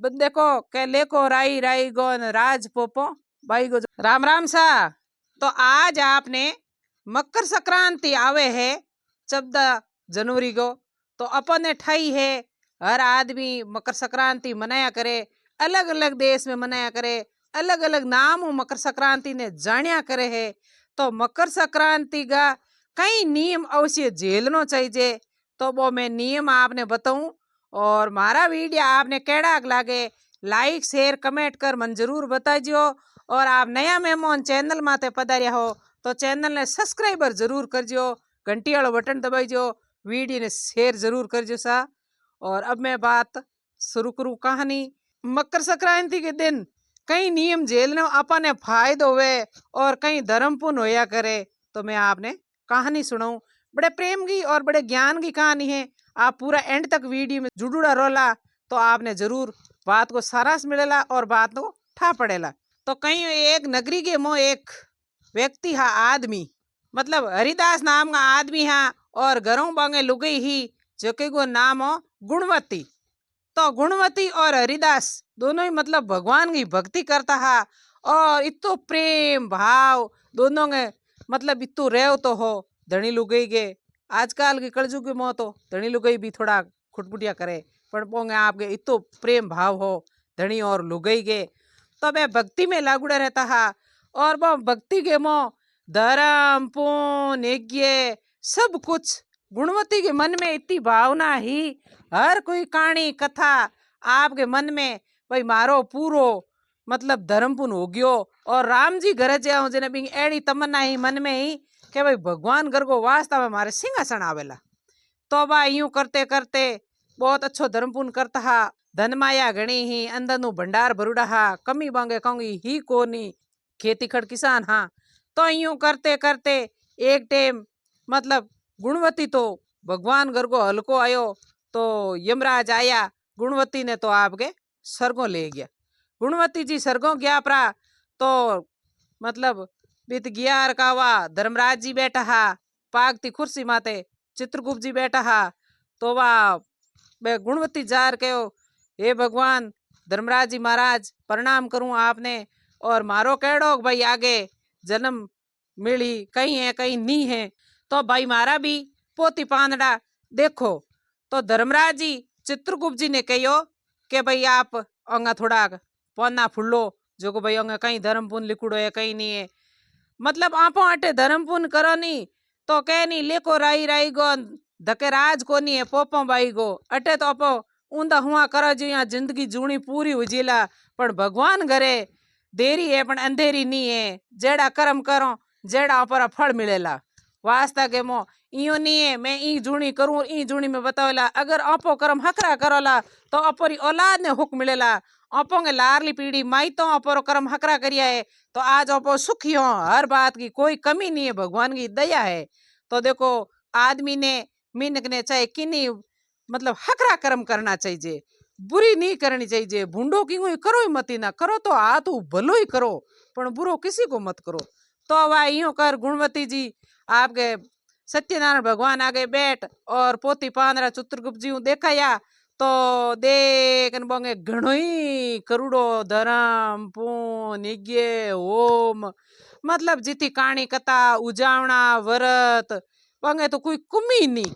बंदे को के लेको राई राई गो राज पोपो बाई गो। राम राम सा। तो आज आपने मकर संक्रांति आवे है 14 जनवरी को। तो अपन ने ठाई है हर आदमी मकर संक्रांति मनाया करे, अलग अलग देश में मनाया करे, अलग अलग नाम मकर संक्रांति ने जानिया करे है। तो मकर संक्रांति का कई नियम अवश्य झेलना चाहिए। तो वो मैं नियम आपने बताऊं और मारा वीडियो आपने केड़ा लागे लाइक शेयर कमेंट कर मन जरूर बताइयो। और आप नया मेहमान चैनल माते पधारिया हो तो चैनल ने सब्सक्राइबर जरूर करजो, घंटी वाला बटन दबाइजो, वीडियो ने शेयर जरूर करजो सा। और अब मैं बात शुरू करूं कहानी। मकर संक्रांति के दिन कई नियम झेलने अपने फायदे हुए और कई धर्म पुण्य होया करे। तो मैं आपने कहानी सुनाऊं, बड़े प्रेम की और बड़े ज्ञान की कहानी है। आप पूरा एंड तक वीडियो में जुड़ूड़ा रोला तो आपने जरूर बात को सारांश मिलेला और बात को ठा पड़ेला। तो कहीं एक नगरी के मो एक व्यक्ति हा आदमी, मतलब हरिदास नाम का आदमी हा और घरों बांगे लुगई ही जो के को नाम हो गुणवती। तो गुणवती और हरिदास दोनों ही मतलब भगवान की भक्ति करता हा और इतो प्रेम भाव दोनों के मतलब इतो रेव तो हो धनी लुगई के। आजकल की कलजुग के मो तो धनी लुगई भी थोड़ा खुटपुटिया करे पर पोंगे आपके इतो प्रेम भाव हो धनी और लुगई के। तो वह भक्ति में लागुड़ा रहता है और वो भक्ति के मो धर्म पुण्य यज्ञ सब कुछ गुणवती के मन में इतनी भावना ही हर कोई कहानी कथा आपके मन में भाई मारो पूरो मतलब धर्म पुण्य हो गयो। और राम जी घर जाओ जने भी एड़ी तमन्ना ही मन में ही कि भाई भगवान घर को वास्ता में मारे सिंहासन आवेला। तो वह यूं करते करते बहुत अच्छो धर्म पुण्य करता हा, धन माया घणी ही अंदर नु भंडार भरुड़ा हा, कमी बांगे कहूंगी ही कोनी, खेती खड़ किसान हा। तो यूं करते करते एक टाइम मतलब गुणवती तो भगवान घर को हल्को आयो तो यमराज आया, गुणवती ने तो आपके स्वर्गों ले गया। गुणवती जी स्वर्गों गया परा तो मतलब बीत गया कावा धर्मराज जी बैठा हा पागती कुर्सी माते, चित्रगुप्त जी बैठा हा। तो वह गुणवती जार के हे भगवान धर्मराज जी महाराज प्रणाम करूं आपने और मारो कहड़ो भाई आगे जन्म मिली कहीं है कहीं नहीं है। तो भाई मारा भी पोती पांदड़ा देखो। तो धर्मराज जी चित्रगुप्त जी ने कहो कि भाई आप अंगा थोड़ा पौना फुल्लो जो को भाई अंगा कहीं धर्म पुण्य लिखुड़ो है कहीं नहीं है। मतलब आपो अटे धर्म पुण्य करो नहीं तो कह नहीं लेको राई राई गो धके राज को नहीं है पोपो बाई गो अटे तो अपो ऊंधा हुआ करो जो यहाँ जिंदगी जूनी पूरी उजीला। पर भगवान घरे देरी है पण अंधेरी नहीं है, जेड़ा कर्म करो जेड़ा पर फल मिलेला। वास्ता के मो इयो नहीं है मैं ई जूनी करूं ई जूनी में बतावेला अगर आपो कर्म हकरा करोला तो अपरी औलाद ने हुक मिलेला। आपो के लारली पीढ़ी माई तो अपरो कर्म हकरा करिया है तो आज आपो सुखी हो, हर बात की कोई कमी नहीं है, भगवान की दया है। तो देखो आदमी ने मिनक ने चाहे किन्नी मतलब हकरा कर्म करना चाहिए, बुरी नहीं करनी चाहिए। भूंडो की कोई करो ही मत ना करो तो हाथ भलो ही करो पर बुरो किसी को मत करो। तो वह यूं कर गुणवती जी आपके सत्यनारायण भगवान आगे बैठ और पोती पांदरा चित्रगुप्त जी देखाया तो देख बोंगे घणो ही करोड़ो धर्म पुण्य यज्ञ ओम मतलब जीती कहानी कथा उजावना व्रत बोंगे तो कोई कुमी नहीं।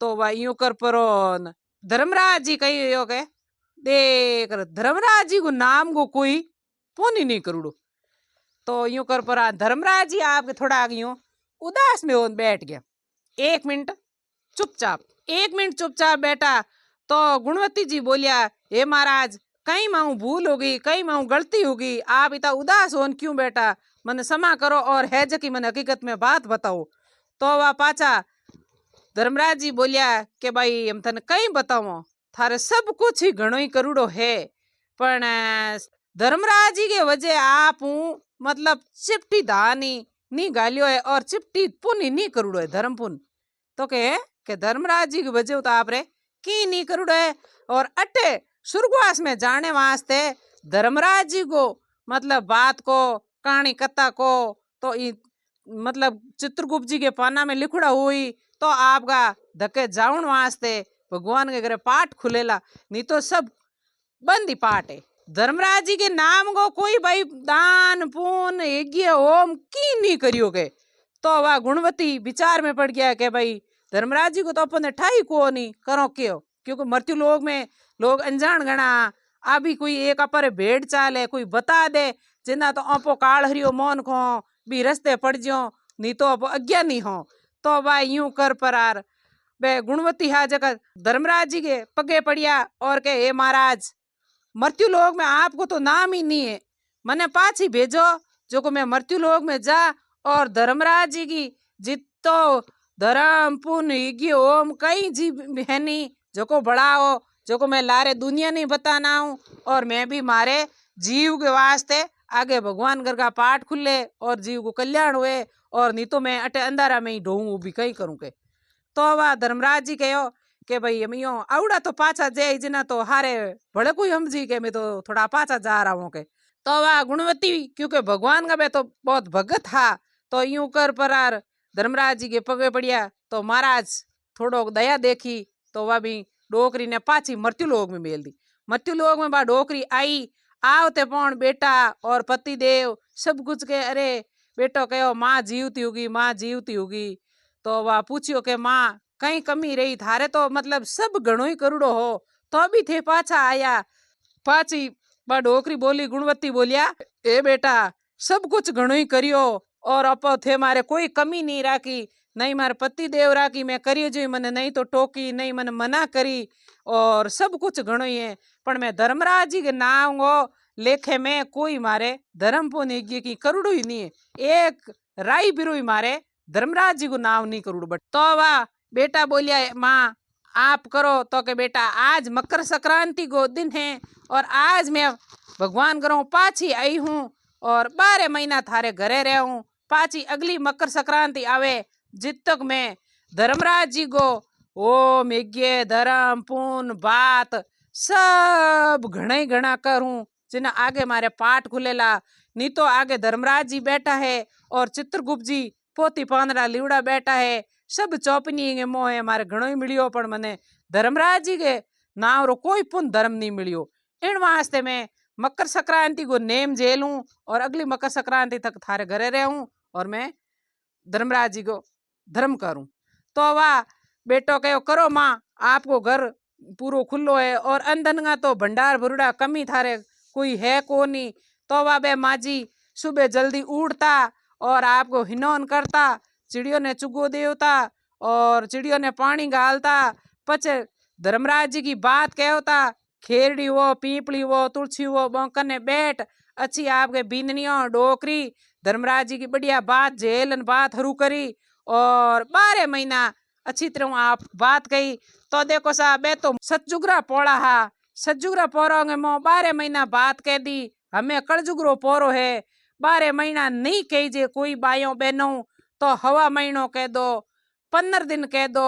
तो वह यूं कर परो धर्मराज जी कही हो के देख धर्मराज जी को नाम को कोई पुण्य नहीं करोड़ो। तो यूं कर परा धर्मराज जी आपके थोड़ा आगे यूं उदास में बैठ गया। 1 मिनट चुपचाप 1 मिनट चुपचाप बैठा तो गुणवती जी बोलिया हे महाराज कहीं माऊ भूल होगी कहीं माऊ गलती होगी, आप इतना उदास हो क्यों बैठा, मन क्षमा करो और है जकी मन हकीकत में बात बताओ। तो वह पाचा धर्मराज जी बोलिया कि भाई हम तने कहीं बताओ थारे सब कुछ ही घणो ही करूड़ो है पर धर्मराज जी के वजह आप मतलब चिपटी धानी नहीं गालियो है और चिपटी पुण्य नहीं करूड़ो है धर्म पुण्य। तो के धर्मराज जी की वजह तो आप रे की नहीं करूड़ो है और अटे स्वर्गवास में जाने वास्ते धर्मराज जी को मतलब बात को कहानी कथा को तो मतलब चित्रगुप्त जी के पाना में लिखड़ा हुई तो आपका धक्के जाउन वास्ते भगवान के घरे पाठ खुलेला नहीं तो सब बंद ही पाठ है। धर्मराज जी के नाम को कोई भाई दान पुण्य यज्ञ होम की नहीं करियो के। तो वह गुणवती विचार में पड़ गया कि भाई धर्मराज जी को तो अपन ठाई को नहीं करो क्यों, क्योंकि मृत्यु लोग में लोग अनजान गणा अभी कोई एक अपर भेड़ चाले कोई बता दे जिना तो अपो काल हरियो मोन को भी रस्ते पड़ जो नहीं तो अपो अज्ञानी हो। तो भाई यूं कर परार बे गुणवती हा जगह धर्मराज जी के पगे पड़िया और के हे महाराज मृत्यु लोग में आपको तो नाम ही नहीं है, मने पाछी भेजो जो को मैं मृत्यु लोग में जा और धर्मराज जी की जितो धर्म पुण्य यज्ञ ओम कई जी है नहीं जो को बढ़ाओ जो को मैं लारे दुनिया नहीं बताना हूँ और मैं भी मारे जीव के वास्ते आगे भगवान घर का पाठ खुले और जीव को कल्याण हुए और नहीं तो मैं अटे अंधारा में ही ढोऊं भी कहीं करूँ के। तो वह धर्मराज जी कहो के भाई अमियो आवड़ा तो पाछा जे जिना तो हारे भले कोई समझी के मैं तो थोड़ा पाछा जा रहा हूँ के। तो वह गुणवती क्योंकि भगवान का बे तो बहुत भगत था तो यूं कर परार धर्मराज जी के पगे पड़िया तो महाराज थोड़ो दया देखी तो वह भी डोकरी ने पाछी मृत्यु लोग में मेल दी। मृत्यु लोग में बा डोकरी आई आवते पौन बेटा और पति देव सब कुछ के अरे बेटो कहो माँ जीवती होगी माँ जीवती होगी। तो वह पूछियो के माँ कहीं कमी रही थारे तो मतलब सब घणो ही करोड़ो हो तो अभी थे पाछा आया। पाची बा डोकरी बोली गुणवती बोलिया ए बेटा सब कुछ घणो ही करियो और अपो थे मारे कोई कमी नहीं राखी नहीं मारे पति देव राखी मैं करियो जी मने नहीं तो टोकी नहीं मने मना करी और सब कुछ घणो ही है पर मैं धर्मराज जी के नाम को लेखे में कोई मारे धर्म पुण्य की करोड़ो ही नहीं है एक राई बिरू ही मारे धर्मराज जी को नाम नहीं करोड़ बट। तो वाह बेटा बोलिया माँ आप करो तो के बेटा आज मकर संक्रांति को दिन है और आज मैं भगवान करूँ पाछी आई हूँ और 12 महीना थारे घरे रह हूँ पाछी अगली मकर संक्रांति आवे जित तक मैं धर्मराज जी को ओम यज्ञ धर्म पुण्य बात सब घना ही घना करूँ जिन्हें आगे मारे पाठ खुलेला नहीं तो आगे धर्मराज जी बैठा है और चित्रगुप्त जी पोती पांदरा लिवड़ा बैठा है सब चौपनी के मोह है मारे घणो ही मिलियो पर मने धर्मराज जी के नाम रो कोई पुण्य धर्म नहीं मिलियो। इन वास्ते मैं मकर संक्रांति को नेम जेलूं और अगली मकर संक्रांति तक थारे घरे रहूं और मैं धर्मराज जी को धर्म करूं। तो वाह बेटो कहो करो माँ आपको घर पूरो खुल्लो है और अंदन का तो भंडार भरुड़ा कमी थारे कोई है को नहीं। तो वाह बे माँ जी सुबह जल्दी उठता और आपको हिनौन करता चिड़ियों ने चुगो देवता और चिड़ियों ने पानी गालता पचे धर्मराज जी की बात कहता खेरड़ी वो पीपली वो तुलसी वो बौकन ने बैठ अच्छी आपके बीननियों डोकरी धर्मराज जी की बढ़िया बात झेलन बात हरू करी और 12 महीना अच्छी तरह आप बात कही। तो देखो साहब बे तो सतजुगरा पोड़ा हा सतजुगरा पोरोंगे मो 12 महीना बात कह दी हमें कड़जुगरो पोरो है 12 महीना नहीं कही जे कोई बायों बहनों तो हवा महीनों कह दो 15 दिन कह दो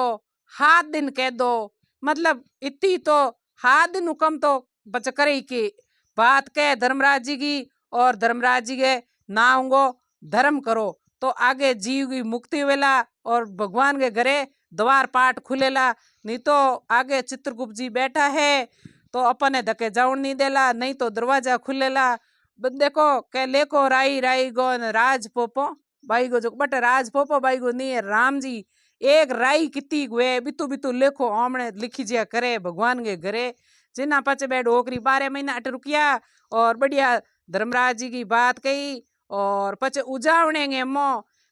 7 दिन कह दो मतलब इतनी तो 7 दिन हुक्म तो बच करे की बात कह धर्मराज जी की और धर्मराज जी के नाम को धर्म करो तो आगे जीव की मुक्ति वेला और भगवान के घरे द्वार पाठ खुलेला नहीं तो आगे चित्रगुप्त जी बैठा है तो अपने धके जाऊन नहीं देला नहीं तो दरवाजा खुलेला। देखो के लेको राई राई गो राज पोपो बाई गो जो बट राज पोपो बाई गो नहीं है राम जी एक राई किती हुए बितु बितु लेखो आमने लिखी जिया करे भगवान के घरे जिना पचे बैठ ओकरी 12 महीना अट रुकिया और बढ़िया धर्मराज जी की बात कही और पचे उजावणेंगे मो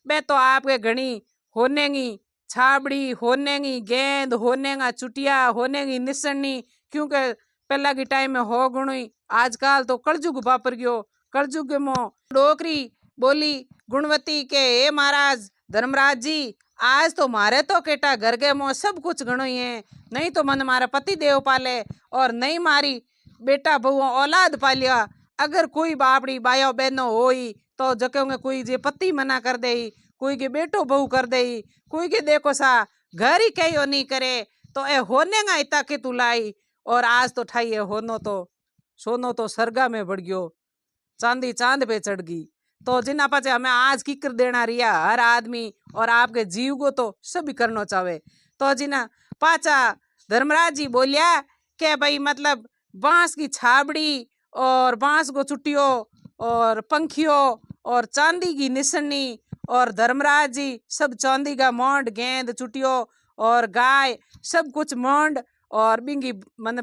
बे तो आपके घनी होनेगी छाबड़ी होनेगी गेंद होनेगा चुटिया होनेगी निसरनी क्योंकि पहला की टाइम में हो गुणी आजकल तो कलजुग वापर गयो कलजुग मो डोकरी बोली गुणवती के हे महाराज धर्मराज जी आज तो मारे तो केटा घर के मो सब कुछ घणो ही है नहीं तो मन मारा पति देव पाले और नहीं मारी बेटा बहु औलाद पालिया अगर कोई बापड़ी बायो बहनो होई तो जके कोई जे पति मना कर दे कोई के बेटो बहु कर दे कोई के देखो सा घर ही कहो नहीं करे तो ए होने का इता के तू लाई और आज तो ठाई है होनो तो सोनो तो सरगा में बढ़ गयो चांदी चांद पे चढ़ गई। तो जिना पाचे हमें आज की कर देना रिया हर आदमी और आपके जीव को तो सभी करना चाहे। तो जिना पाचा धर्मराज जी बोलिया के भाई मतलब बांस की छाबड़ी और बांस को चुटियो और पंखियों और चांदी की निशानी और धर्मराज जी सब चांदी का मोंड गेंद चुटियो और गाय सब कुछ मोंड और बिंगी मन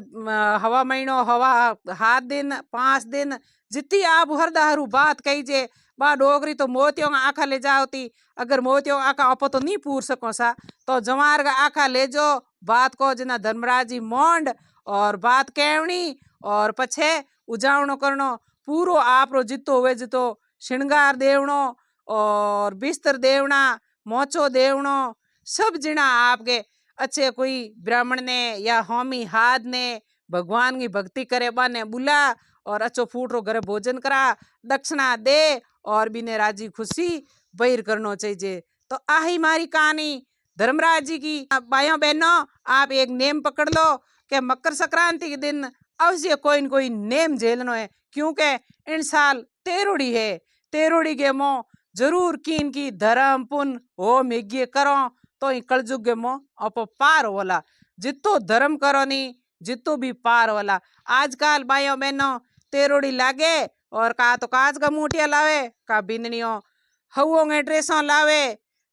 हवा महीनो हवा 7 दिन 5 दिन जितनी आप हरदाहरू बात कहीजे बा डोगरी तो मोतियों का आखा ले जाओती। अगर मोतियों आखा आपो तो नहीं पूर सको सा तो जमार का आखा ले जो बात को जना धर्मराज जी मोंड और बात कहवनी और पछे उजावणो करनो पूरो आपरो जितो हुए जितो श्रृंगार देवणो और बिस्तर देवना मोचो देवणो सब जिना आपके अच्छे कोई ब्राह्मण ने या होमी हाथ ने भगवान की भक्ति करे बाने बुला और अच्छो फूटरो घरे भोजन करा दक्षिणा दे और बिने राजी खुशी बहिर करनो चाहिए। तो आही मारी कहानी धर्मराज जी की। भाइयों बहनों आप एक नेम पकड़ लो कि मकर संक्रांति के दिन अवश्य कोई न कोई नेम झेलनो है, क्योंकि इन साल तेरोड़ी है। तेरोड़ी के मो जरूर कीन की धर्म पुण्य हो मिग्य करो तो कलजुग के मो अप पार होला। जितो धर्म करो नी जितो भी पार होला। आजकल भाइयों बहनों तेरोड़ी लागे और का तो काज का मूठिया लावे का बिननियों हवों ड्रेसों लावे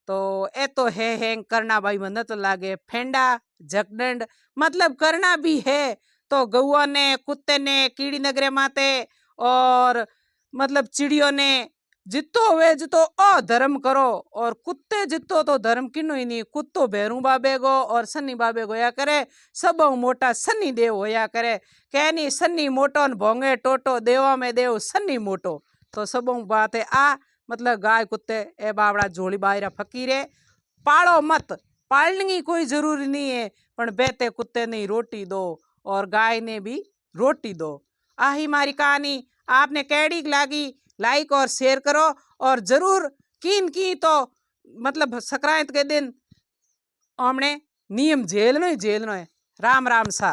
तो ए तो है हैंग करना भाई मन तो लागे फेंडा जगदंड मतलब करना भी है तो गौआ ने कुत्ते ने कीड़ी नगरे माते और मतलब चिड़ियों ने जितो वे जितो अधर्म करो और कुत्ते जितो तो धर्म किनो ही नहीं। कुत्तो भैरू बाबे गो और सन्नी बाबे गो या करे सब मोटा सन्नी देव होया करे कहनी सन्नी मोटो न भोंगे टोटो देवा में देव सन्नी मोटो। तो सब बात है आ मतलब गाय कुत्ते ए बावड़ा झोली बायरा फकीरे पालो मत। पालने की कोई जरूरी नहीं है पर बेते कुत्ते ने रोटी दो और गाय ने भी रोटी दो। आही मारी कहानी आपने कैडी लागी लाइक और शेयर करो और जरूर कीन की तो मतलब संक्रांत के दिन हमने नियम झेलनो ही झेलनो है। राम राम सा।